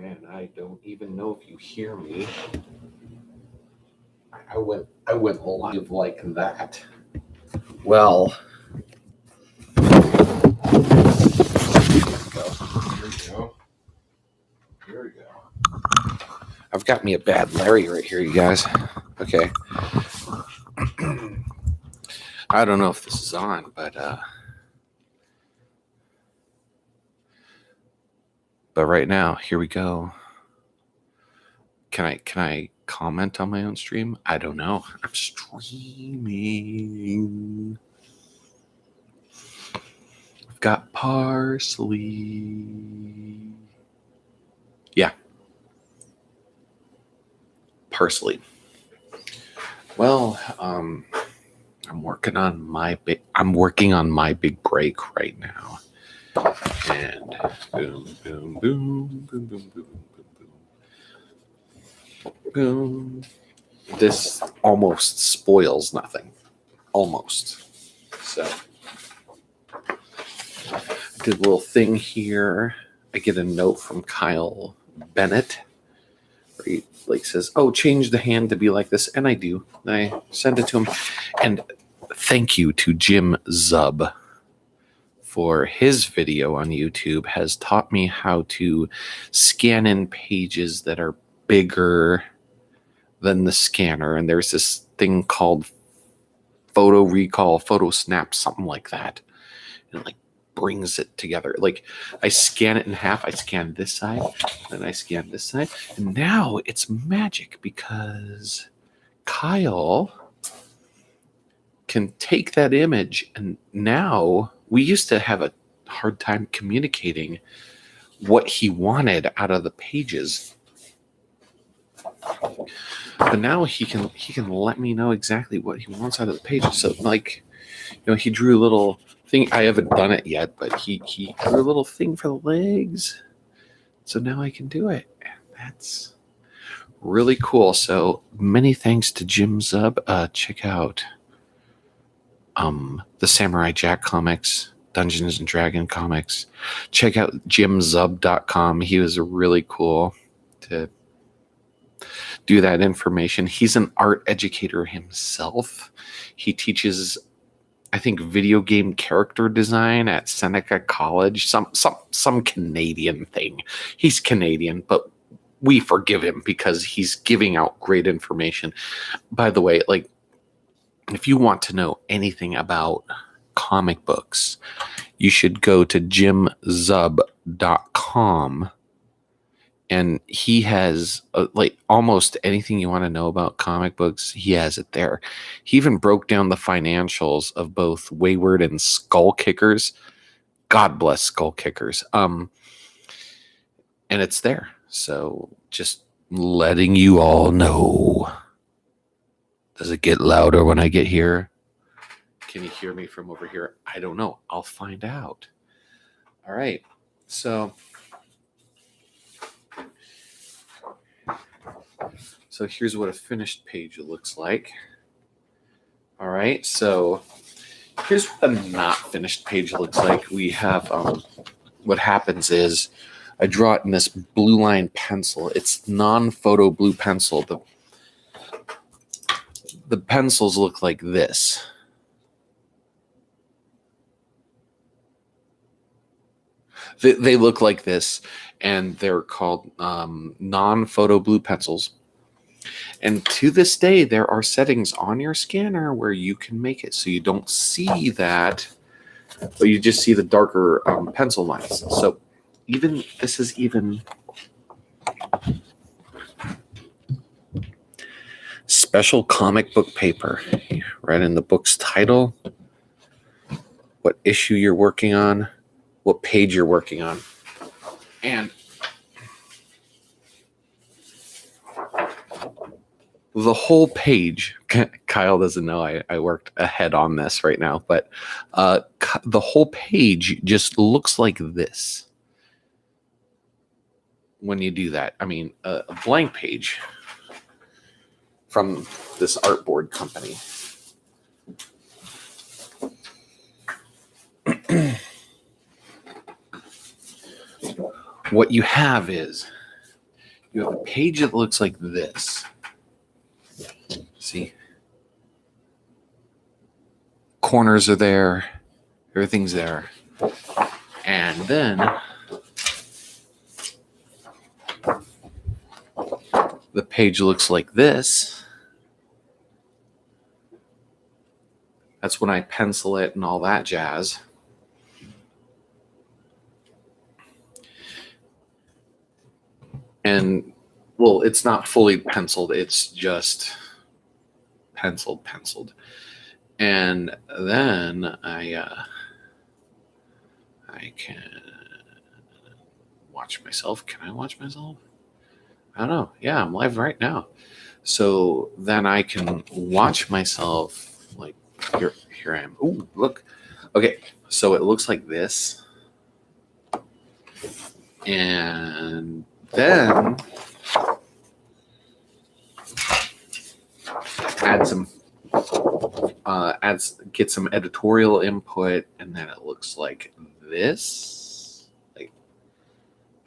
man, I don't even know if you hear me. I went live like that. Well, here we go. I've got me a bad Larry right here, you guys. Okay. I don't know if this is on, but right now, here we go. Can I comment on my own stream? I don't know. I'm streaming. I've got parsley. Yeah. Parsley. Well, I'm working on my big break right now. And boom, boom, boom, boom, boom, boom, boom, boom. This almost spoils nothing. Almost. So I did a little thing here. I get a note from Kyle Bennett where he says, "Oh, change the hand to be like this," and I do. And I send it to him. And thank you to Jim Zub for his video on YouTube. Has taught me how to scan in pages that are bigger than the scanner. And there's this thing called Photo Recall, Photo Snap, something like that. And it brings it together. I scan it in half. I scan this side, then I scan this side. And now it's magic because Kyle can take that image, and now we used to have a hard time communicating what he wanted out of the pages. But now he can let me know exactly what he wants out of the pages. So he drew a little thing. I haven't done it yet, but he drew a little thing for the legs. So now I can do it. That's really cool. So many thanks to Jim Zub. Check out the Samurai Jack comics, Dungeons and Dragon comics. Check out jimzub.com. He was really cool to do that information. He's an art educator himself. He teaches, I think, video game character design at Seneca College, some Canadian thing. He's Canadian, but we forgive him because he's giving out great information. By the way, if you want to know anything about comic books, you should go to jimzub.com. And he has almost anything you want to know about comic books, he has it there. He even broke down the financials of both Wayward and Skull Kickers. God bless Skull Kickers. And it's there. So just letting you all know. Does it get louder when I get here? Can you hear me from over here? I don't know. I'll find out. All right. So here's what a finished page looks like. All right. So here's what a not finished page looks like. We have what happens is I draw it in this blue line pencil. It's non-photo blue pencil. The pencils look like this. They look like this, and they're called non-photo blue pencils. And to this day, there are settings on your scanner where you can make it so you don't see that, but you just see the darker pencil lines. So this is even special comic book paper. Right in the book's title, what issue you're working on, what page you're working on. And the whole page, Kyle doesn't know I worked ahead on this right now, but the whole page just looks like this when you do that. I mean, a blank page from this artboard company. What you have is you have a page that looks like this. See? Corners are there. Everything's there. And then the page looks like this. That's when I pencil it and all that jazz. And, well, it's not fully penciled. It's just penciled. And then I can watch myself. Can I watch myself? I don't know. Yeah, I'm live right now. So then I can watch myself. Like, here I am. Ooh, look. Okay, so it looks like this. And then get some editorial input, and then it looks like this. Like,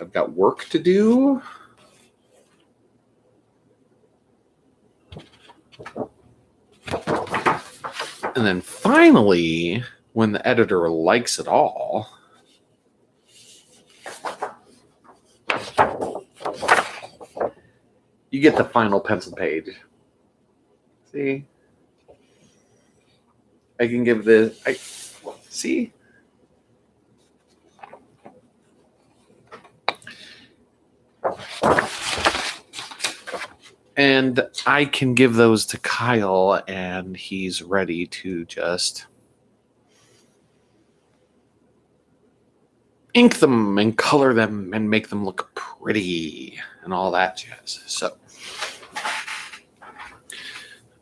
I've got work to do. And then finally, when the editor likes it all, you get the final pencil page. See? I can give this, see? And I can give those to Kyle, and he's ready to just ink them and color them and make them look pretty and all that jazz. So,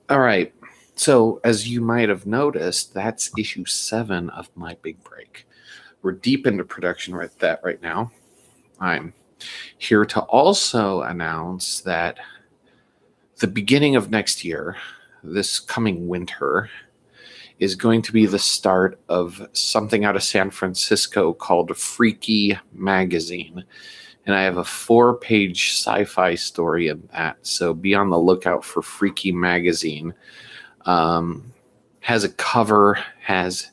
all right. So, as you might have noticed, that's issue 7 of My Big Break. We're deep into production right now. I'm here to also announce that the beginning of next year, this coming winter, is going to be the start of something out of San Francisco called Freaky Magazine. And I have a 4-page sci-fi story in that. So be on the lookout for Freaky Magazine. Has a cover, has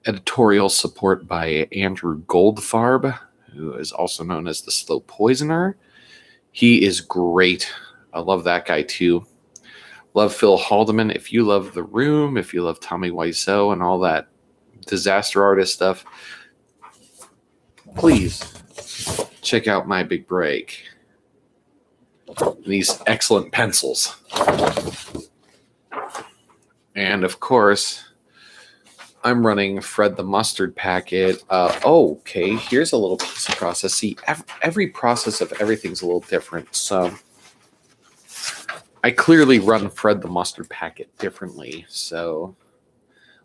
editorial support by Andrew Goldfarb, who is also known as the Slow Poisoner. He is great. I love that guy too. Love Phil Haldeman. If you love The Room, if you love Tommy Wiseau and all that disaster artist stuff, please check out My Big Break. These excellent pencils. And of course, I'm running Fred the Mustard Packet. Okay, here's a little piece of process. See, every process of everything's a little different. So I clearly run Fred the Mustard Packet differently. So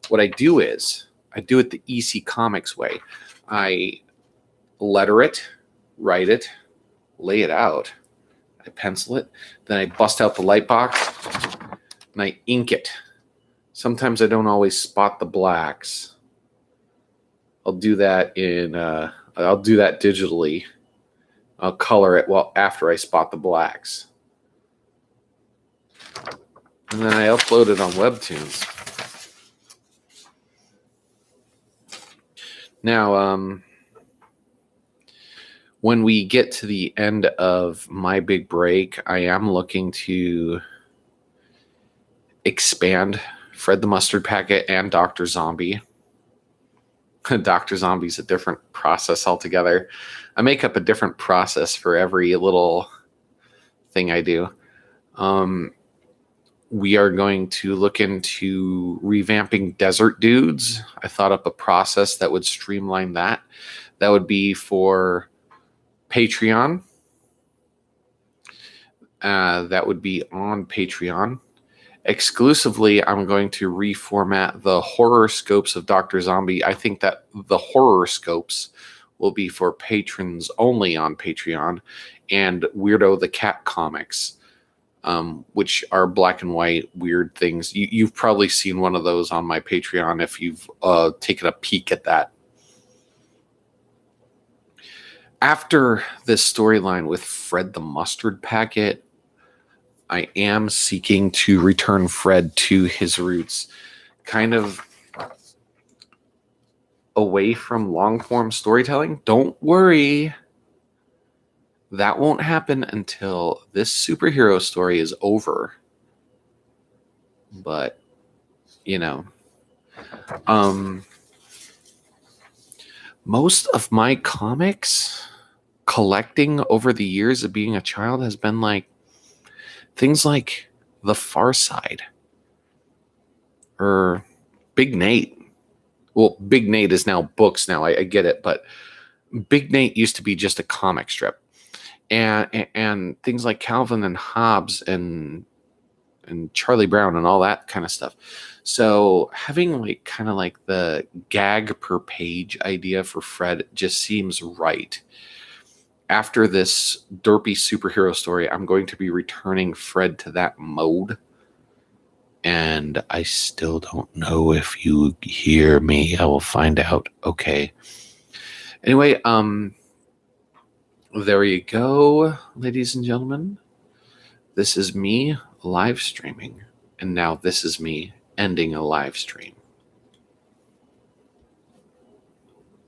what I do is I do it the EC Comics way. I letter it, write it, lay it out. I pencil it. Then I bust out the light box and I ink it. Sometimes I don't always spot the blacks. I'll do that I'll do that digitally. I'll color it after I spot the blacks. And then I upload it on Webtoons. Now, when we get to the end of My Big Break, I am looking to expand Fred the Mustard Packet and Dr. Zombie. Dr. Zombie's a different process altogether. I make up a different process for every little thing I do. We are going to look into revamping Desert Dudes. I thought up a process that would streamline that. That would be for Patreon. That would be on Patreon. Exclusively, I'm going to reformat the horror scopes of Dr. Zombie. I think that the horror scopes will be for patrons only on Patreon, and Weirdo the Cat comics, which are black and white weird things. You've probably seen one of those on my Patreon if you've taken a peek at that. after this storyline with Fred the Mustard Packet, I am seeking to return Fred to his roots, kind of away from long form storytelling. Don't worry. That won't happen until this superhero story is over. But, you know, most of my comics collecting over the years of being a child has been like things like The Far Side or Big Nate. Well, Big Nate is now books now. I get it, but Big Nate used to be just a comic strip, and things like Calvin and Hobbes and Charlie Brown and all that kind of stuff. So having like kind of like the gag per page idea for Fred just seems right. After this derpy superhero story, I'm going to be returning Fred to that mode. And I still don't know if you hear me. I will find out. Okay. Anyway, there you go, ladies and gentlemen. This is me live streaming. And now this is me ending a live stream.